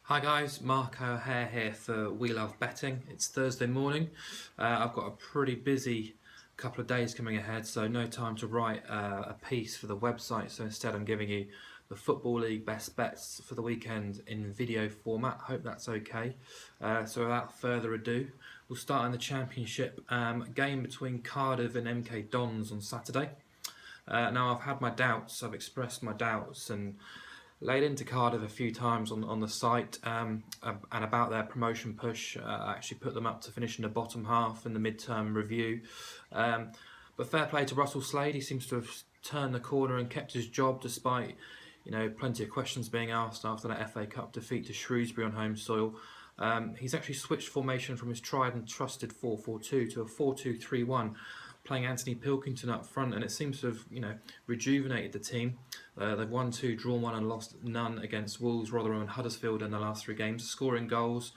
Hi guys, Mark O'Hare here for We Love Betting. It's Thursday morning. I've got a pretty busy couple of days coming ahead, so no time to write a piece for the website. So instead, I'm giving you the Football League best bets for the weekend in video format. Hope that's okay. So without further ado, we'll start in the Championship game between Cardiff and MK Dons on Saturday. Now I've had my doubts. I've expressed my doubts and laid into Cardiff a few times on the site and about their promotion push. I actually put them up to finish in the bottom half in the mid-term review. Um, but fair play to Russell Slade. He seems to have turned the corner and kept his job despite plenty of questions being asked after that FA Cup defeat to Shrewsbury on home soil. He's actually switched formation from his tried and trusted 4-4-2 to a 4-2-3-1, playing Anthony Pilkington up front, and it seems to have rejuvenated the team. They've won two, drawn one, and lost none against Wolves, Rotherham, and Huddersfield in the last three games, scoring goals.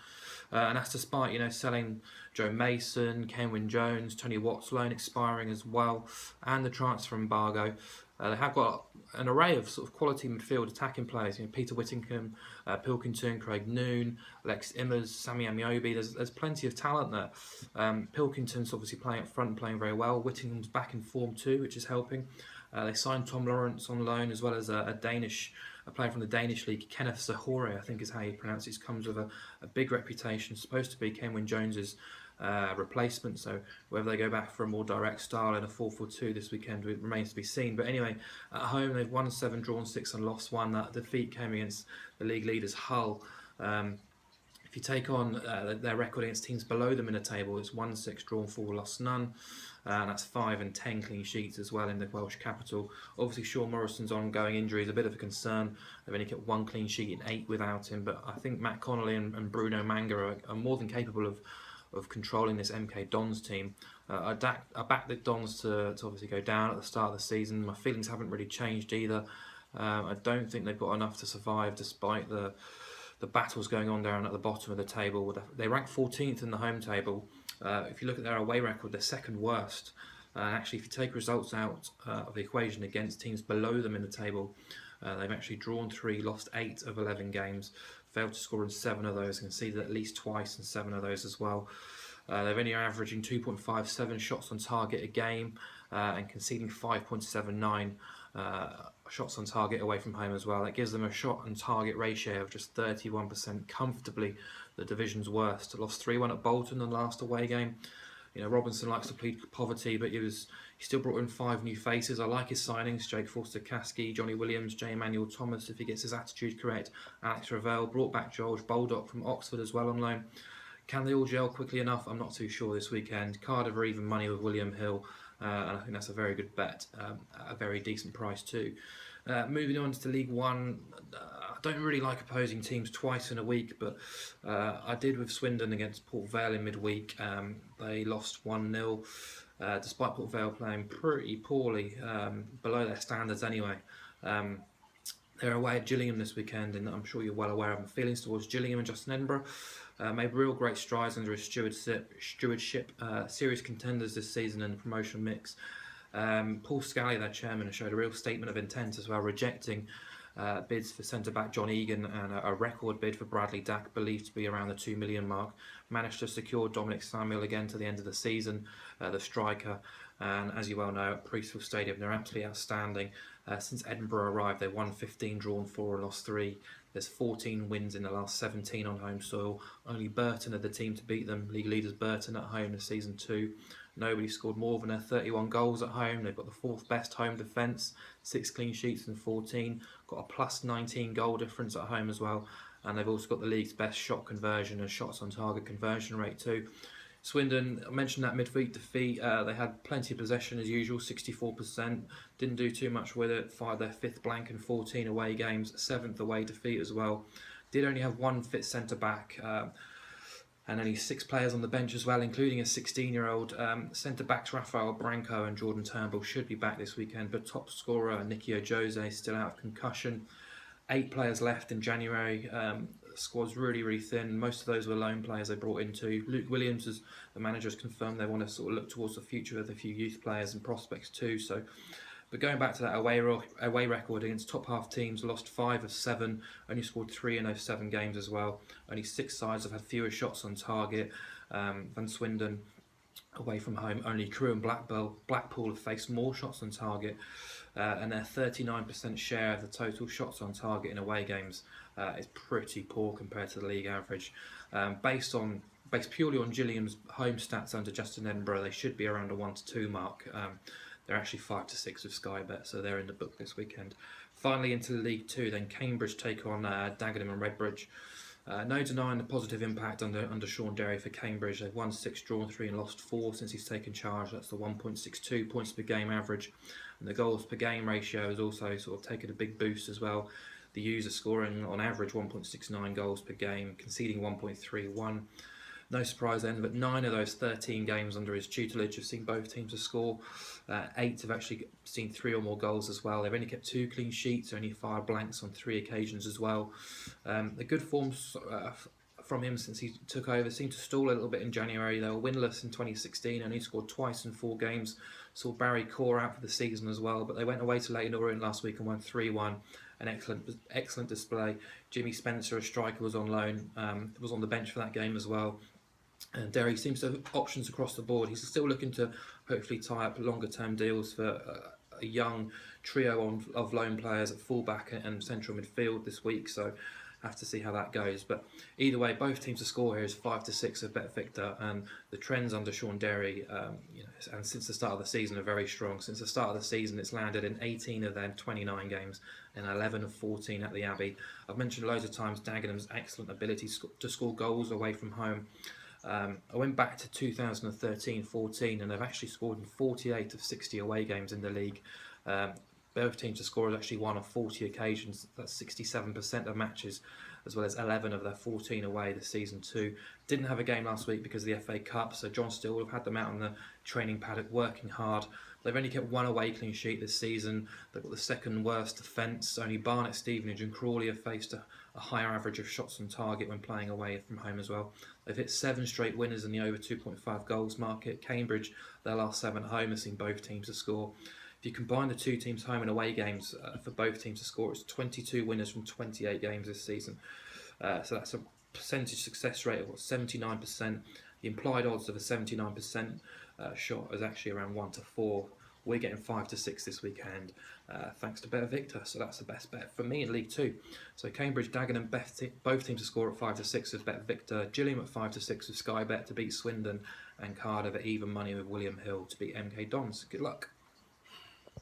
And that's despite selling Joe Mason, Kenwyne Jones, Tony Watts loan expiring as well, and the transfer embargo. They have got an array of sort of quality midfield attacking players. Peter Whittingham, Pilkington, Craig Noon, Lex Immers, Sammy Amiobi. There's plenty of talent there. Pilkington's obviously playing up front, playing very well. Whittingham's back in form too, which is helping. They signed Tom Lawrence on loan, as well as a player from the Danish league, Kenneth Sahore, I think is how you pronounce it. Comes with a big reputation. Supposed to be Kenwyne Jones's replacement. So whether they go back for a more direct style in a 4-4-2 this weekend, it remains to be seen. But anyway, at home they've won 7, drawn 6, and lost 1. That defeat came against the league leaders Hull. If you take on their record against teams below them in the table, it's 1-6, drawn 4, lost none. And that's 5 and 10 clean sheets as well in the Welsh capital. Obviously, Sean Morrison's ongoing injury is a bit of a concern. They've only kept 1 clean sheet in 8 without him, but I think Matt Connolly and Bruno Manga are more than capable of controlling this MK Dons team. I backed the Dons to obviously go down at the start of the season. My feelings haven't really changed either. I don't think they've got enough to survive despite the battles going on down at the bottom of the table. They rank 14th in the home table. If you look at their away record, they're second worst. Actually, if you take results out of the equation against teams below them in the table, they've actually drawn 3, lost 8 of 11 games, failed to score in 7 of those, and conceded at least twice in 7 of those as well. They're only averaging 2.57 shots on target a game and conceding 5.79 shots on target away from home as well. That gives them a shot on target ratio of just 31%, comfortably the division's worst. Lost 3-1 at Bolton in the last away game. Robinson likes to plead poverty, but he still brought in 5 new faces. I like his signings: Jake Forster-Caskey, Johnny Williams, J. Emmanuel Thomas, if he gets his attitude correct, Alex Ravel, brought back George Baldock from Oxford as well on loan. Can they all gel quickly enough? I'm not too sure this weekend. Cardiff are even money with William Hill, and I think that's a very good bet at a very decent price too. Moving on to League One, I don't really like opposing teams twice in a week, but I did with Swindon against Port Vale in midweek. They lost 1-0, despite Port Vale playing pretty poorly, below their standards anyway. They're away at Gillingham this weekend, and I'm sure you're well aware of my feelings towards Gillingham and Justin Edinburgh. Made real great strides under his stewardship. Serious contenders this season in the promotion mix. Paul Scally, their chairman, showed a real statement of intent as well, rejecting bids for centre-back John Egan and a record bid for Bradley Dack, believed to be around the 2 million mark. Managed to secure Dominic Samuel again to the end of the season, the striker. And as you well know, at Priestfield Stadium, they're absolutely outstanding. Since Edinburgh arrived, they won 15, drawn 4, and lost 3. There's 14 wins in the last 17 on home soil. Only Burton are the team to beat them. League leaders Burton at home this season 2. Nobody scored more than their 31 goals at home. They've got the 4th best home defence, 6 clean sheets and 14. Got a plus 19 goal difference at home as well. And they've also got the league's best shot conversion and shots on target conversion rate too. Swindon, I mentioned that midweek defeat. They had plenty of possession as usual, 64%. Didn't do too much with it. Fired their 5th blank in 14 away games, 7th away defeat as well. Did only have 1 fit centre back. And only 6 players on the bench as well, including a 16-year-old. Centre-backs Rafael Branco and Jordan Turnbull should be back this weekend, but top scorer Nicky Ojose still out of concussion. 8 players left in January. The squad's really thin. Most of those were loan players they brought into. Luke Williams, as the manager has confirmed, they want to sort of look towards the future with a few youth players and prospects too. So But going back to that away record against top half teams, lost 5 of 7, only scored 3 in those 7 games as well. Only 6 sides have had fewer shots on target than Swindon. Away from home, only Crewe and Blackpool have faced more shots on target, and their 39% share of the total shots on target in away games is pretty poor compared to the league average. Based purely on Gilliam's home stats under Justin Edinburgh, they should be around a 1 to 2 mark. They're actually 5 to 6 with Sky Bet, so they're in the book this weekend. Finally, into League Two, then Cambridge take on Dagenham and Redbridge. No denying the positive impact under Sean Derry for Cambridge. They've won 6, drawn 3 and lost 4 since he's taken charge. That's the 1.62 points per game average. And the goals per game ratio has also sort of taken a big boost as well. The U's are scoring on average 1.69 goals per game, conceding 1.31. No surprise then, but 9 of those 13 games under his tutelage have seen both teams to score. 8 have actually seen 3 or more goals as well. They've only kept 2 clean sheets, only fired blanks on 3 occasions as well. The good forms from him since he took over seemed to stall a little bit in January. They were winless in 2016, only scored twice in 4 games. Saw Barry Core out for the season as well, but they went away to Leyton Orient last week and won 3-1. An excellent display. Jimmy Spencer, a striker, was on loan, was on the bench for that game as well. And Derry seems to have options across the board. He's still looking to hopefully tie up longer term deals for a young trio of loan players at fullback and central midfield this week, so have to see how that goes. But either way, both teams to score here is 5 to 6 of Bet Victor, and the trends under Sean Derry, and since the start of the season, are very strong. Since the start of the season, it's landed in 18 of their 29 games and 11 of 14 at the Abbey. I've mentioned loads of times Dagenham's excellent ability to score goals away from home. I went back to 2013-14 and they've actually scored in 48 of 60 away games in the league. Both teams to score has actually won on 40 occasions. That's 67% of matches, as well as 11 of their 14 away this season too. Didn't have a game last week because of the FA Cup, so John Still would have had them out on the training paddock working hard. They've only kept 1 away clean sheet this season. They've got the second worst defence. Only Barnet, Stevenage and Crawley have faced a higher average of shots on target when playing away from home as well. They've hit 7 straight winners in the over 2.5 goals market. Cambridge, their last 7 at home, have seen both teams to score. If you combine the 2 teams' home and away games for both teams to score, it's 22 winners from 28 games this season. So that's a percentage success rate of 79%. The implied odds of a 79% shot is actually around 1 to 4. We're getting 5 to 6 this weekend, thanks to Bet Victor. So that's the best bet for me in League Two. So Cambridge, Dagenham, both teams to score at 5 to 6 with Bet Victor. Gilliam at 5 to 6 with Sky Bet to beat Swindon, and Cardiff at even money with William Hill to beat MK Dons. Good luck.